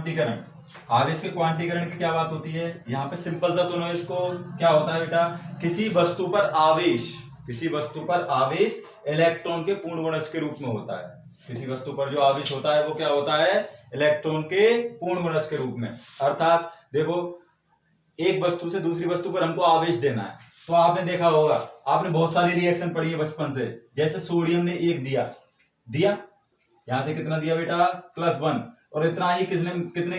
क्वांटीकरण, आवेश के क्वांटीकरण की क्या बात होती है, यहाँ पे सिंपल सा सुनो इसको। क्या होता है बेटा, किसी वस्तु पर आवेश इलेक्ट्रॉन के पूर्ण गुणज के रूप में होता है। किसी वस्तु पर जो आवेश होता है वो क्या होता है, इलेक्ट्रॉन के पूर्ण गुणज के रूप में। अर्थात देखो, एक वस्तु से दूसरी वस्तु पर हमको आवेश देना है, तो आपने देखा होगा, आपने बहुत सारी रिएक्शन पढ़ी है बचपन से। जैसे सोडियम ने 1 दिया, यहां से कितना दिया बेटा, +1, और इतना ही किसने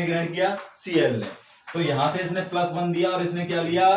ग्रहण किया, Cl ने। तो यहां से इसने +1 दिया और इसने क्या लिया,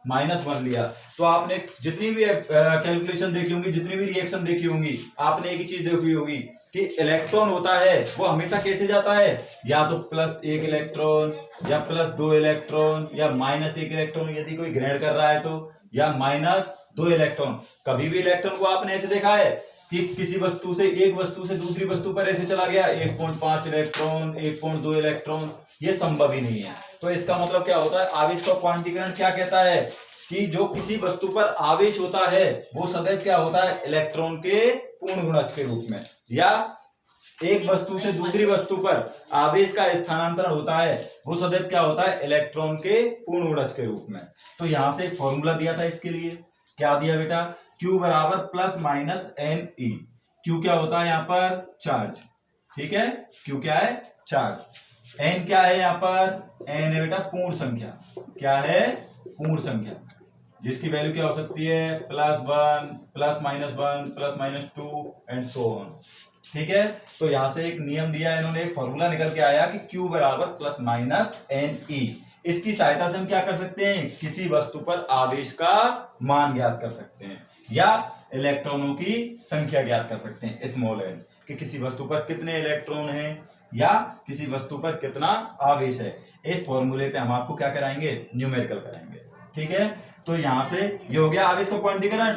-1 लिया। तो आपने जितनी भी कैलकुलेशन देखी होंगी, जितनी भी रिएक्शन देखी होंगी, आपने एक ही चीज देखी होगी कि इलेक्ट्रॉन होता है वो हमेशा कैसे जाता है, या तो +1 इलेक्ट्रॉन, या +2 इलेक्ट्रॉन, या -1 इलेक्ट्रॉन यदि कोई ग्रहण कर रहा है तो, या -2 इलेक्ट्रॉन। कभी भी इलेक्ट्रॉन को आपने ऐसे देखा है कि किसी वस्तु से, एक वस्तु से दूसरी वस्तु पर ऐसे चला गया 1.5 इलेक्ट्रॉन, 1.2 इलेक्ट्रॉन, ये संभव ही नहीं है। तो इसका मतलब क्या होता है, आवेश का क्वांटीकरण क्या कहता है कि जो किसी वस्तु पर आवेश होता है वो सदैव क्या होता है, इलेक्ट्रॉन के पूर्ण गुणज के रूप में। या एक वस्तु से दूसरी वस्तु पर आवेश का स्थानांतरण होता है वो सदैव क्या होता है, इलेक्ट्रॉन के पूर्ण गुणज के रूप में। तो यहां से एक फॉर्मूला दिया था इसके लिए, क्या दिया बेटा, Q बराबर +-NE। Q क्या होता है यहाँ पर, चार्ज, ठीक है, Q क्या है, चार्ज। N क्या है यहाँ पर, N है बेटा पूर्ण संख्या। क्या है, पूर्ण संख्या, जिसकी वैल्यू क्या हो सकती है, +1, +-1, +-2 एंड सो ऑन। ठीक है, तो यहां से एक नियम दिया इन्होंने, एक फॉर्मूला निकल के आया कि Q बराबर +-NE। इसकी सहायता से हम क्या कर सकते हैं, किसी वस्तु पर आवेश का मान ज्ञात कर सकते हैं, या इलेक्ट्रॉनों की संख्या ज्ञात कर सकते हैं, स्मॉल n, कि किसी वस्तु पर कितने इलेक्ट्रॉन हैं या किसी वस्तु पर कितना आवेश है। इस फॉर्मूले पे हम आपको क्या कराएंगे, न्यूमेरिकल कराएंगे। ठीक है, तो यहां से ये हो गया आवेश का क्वांटीकरण।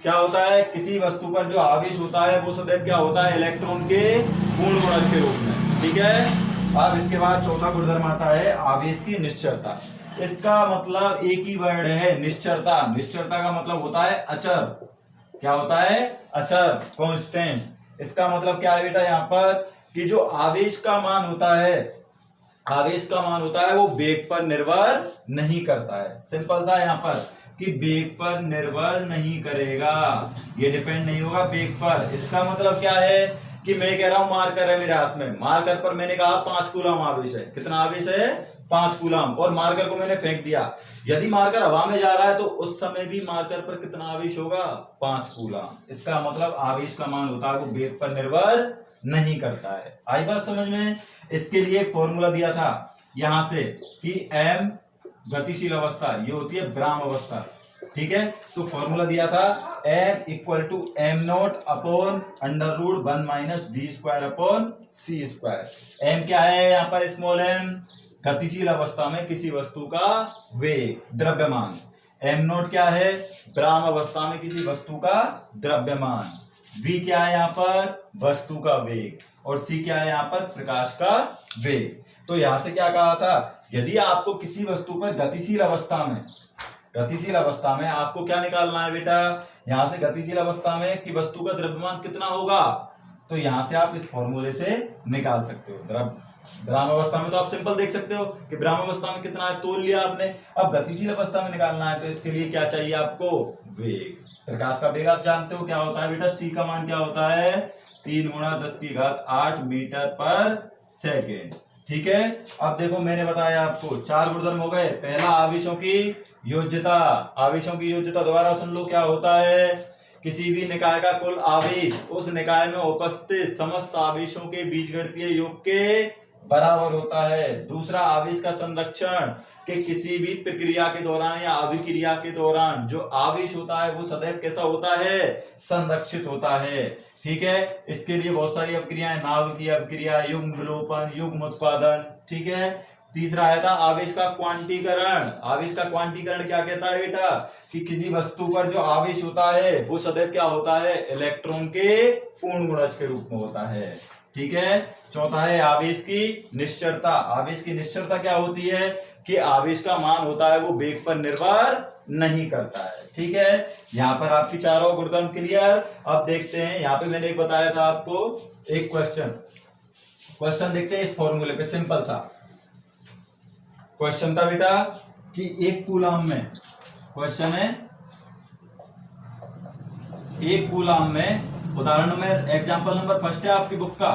क्या होता है, किसी वस्तु पर जो आवेश होता है वो सदैव क्या होता है, इलेक्ट्रॉन के पूर्ण गुणज के रूप में। ठीक है, अब इसके बाद चौथा गुणधर्म आता है आवेश की निश्चरता। इसका मतलब एक ही वर्ड है, निश्चरता। निश्चरता का मतलब होता है अचर। क्या होता है, अचर, कांस्टेंट। इसका मतलब क्या है बेटा, यहाँ पर कि जो आवेश का मान होता है वो वेग पर निर्भर नहीं करता है। सिंपल सा यहाँ पर कि वेग पर निर्भर नहीं करेगा, ये डिपेंड नहीं होगा वेग पर। इसका मतलब क्या है कि मैं कह रहा हूं मार्कर है मेरे हाथ में, मार्कर पर मैंने कहा 5 कूलम आवेश है। कितना आवेश है, 5 कूलम, और मार्कर को मैंने फेंक दिया। यदि मार्कर हवा में जा रहा है तो उस समय भी मार्कर पर कितना आवेश होगा, 5 कूलम। इसका मतलब आवेश का मान होता है वो वेग पर निर्भर नहीं करता है। आई बात समझ में। इसके लिए एक फॉर्मूला दिया था यहां से कि m गतिशील अवस्था, ये होती है ब्राह्म अवस्था। ठीक है, तो फॉर्मूला दिया था m = m0 upon √1 - v²/c²। m क्या है यहाँ पर, स्मॉल m, गतिशील अवस्था में किसी वस्तु का वेग, द्रव्यमान। m0 क्या है, ब्राह्म अवस्था में किसी वस्तु का द्रव्यमान। v क्या है यहाँ पर, वस्तु का वेग, और c क्या है यहाँ पर, प्रकाश का वेग। तो यहां से क्या कहा था, यदि आपको किसी वस्तु पर गतिशील अवस्था में आपको क्या निकालना है बेटा, यहां से गतिशील अवस्था में कि वस्तु का द्रव्यमान कितना होगा, तो यहां से आप इस फॉर्मूले से निकाल सकते हो। ब्राह्म अवस्था में तो आप सिंपल देख सकते हो कि ब्राह्म अवस्था में कितना है, तोल लिया आपने। अब गतिशील अवस्था में निकालना है तो इसके लिए क्या चाहिए आपको, वेग। प्रकाश का वेग आप जानते हो क्या होता है बेटा, c का मान क्या होता है, 3 × 10⁸ मीटर/सेकेंड। ठीक है, अब देखो मैंने बताया आपको 4 गुणधर्म हो गए। पहला आवेशों की योज्यता। आवेशों की योज्यता दोबारा सुन लो, क्या होता है, किसी भी निकाय का कुल आवेश उस निकाय में उपस्थित समस्त आवेशों के बीजगणितीय योग के बराबर होता है। दूसरा, आवेश का संरक्षण, कि किसी भी प्रक्रिया के दौरान या अभिक्रिया के दौरान जो आवेश होता है वो सदैव कैसा होता है, संरक्षित होता है। ठीक है, इसके लिए बहुत सारी अभिक्रियाएं, नाभिकीय अभिक्रिया, युग्म विलोपन, युग्म उत्पादन। ठीक है, तीसरा आया था आवेश का क्वांटीकरण। आवेश का क्वांटीकरण क्या कहता है बेटा, कि किसी वस्तु पर जो आवेश होता है वो सदैव क्या होता है, इलेक्ट्रॉन के पूर्ण गुणज के रूप में होता है। ठीक है, चौथा है आवेश की निश्चरता। आवेश की निश्चरता क्या होती है, कि आवेश का मान होता है वो वेग पर निर्भर नहीं करता है। ठीक है, यहाँ पर आपकी चारों गुणधर्म क्लियर। अब देखते हैं, यहाँ पे मैंने एक बताया था आपको एक क्वेश्चन क्वेश्चन देखते हैं इस फॉर्मूले पे, सिंपल सा क्वेश्चन था बेटा कि एक कूलाम में, क्वेश्चन है एक कूलाम में, उदाहरण नंबर एग्जांपल नंबर फर्स्ट है आपकी बुक का,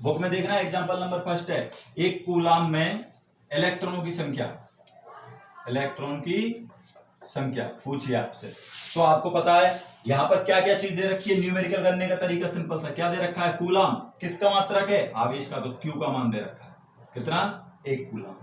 बुक में देखना एग्जांपल नंबर फर्स्ट है, एक कूलाम में इलेक्ट्रॉनों की संख्या, इलेक्ट्रॉन की संख्या पूछिए आपसे। तो आपको पता है यहां पर क्या क्या चीज दे रखी है, न्यूमेरिकल करने का तरीका सिंपल सा, क्या दे रखा है, कूलाम किसका मात्रक है, आवेश का, तो Q का मान दे रखा है, कितना, एक कूलाम।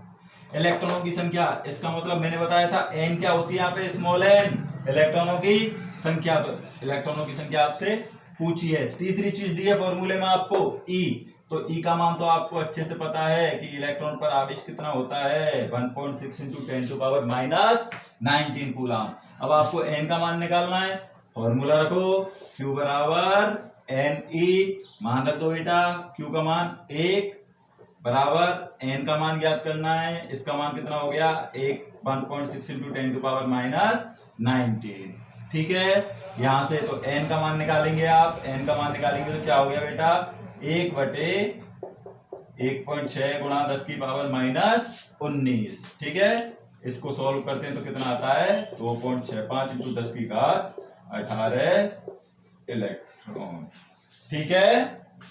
इलेक्ट्रॉनों की संख्या, इसका मतलब मैंने बताया था n क्या होती है यहाँ पे, स्मॉल n, इलेक्ट्रॉनों की संख्या, तो इलेक्ट्रॉनों की संख्या आपसे पूछी है। तीसरी चीज दी है फॉर्मूले में आपको E, तो E का मान तो आपको अच्छे से पता है कि इलेक्ट्रॉन पर आवेश कितना होता है, 1.6 × 10⁻⁻19 कूलाम। अब आपको n का मान निकालना है, फॉर्मूला रखो, Q बराबर NE, मान रख दो बेटा, Q का मान 1 बराबर n का मान ज्ञात करना है, इसका मान कितना हो गया, 1.6 × 10⁻19, ठीक है। यहां से तो n का मान निकालेंगे आप, n का मान निकालेंगे तो क्या हो गया बेटा, 1/1.6 × 10⁻⁻19, ठीक है। इसको सॉल्व करते हैं तो कितना आता है, 2.65 × 10⁻18 इलेक्ट्रॉन, ठीक है।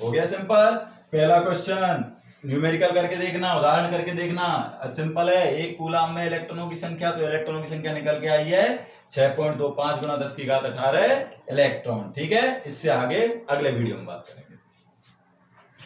हो गया सिंपल पहला क्वेश्चन। न्यूमेरिकल करके देखना, उदाहरण करके देखना, सिंपल है, एक कूलाम में इलेक्ट्रॉनों की संख्या, तो इलेक्ट्रॉनों की संख्या निकल के आई है 6.25 × 10⁻18 इलेक्ट्रॉन, ठीक है। इससे आगे अगले वीडियो में बात करेंगे।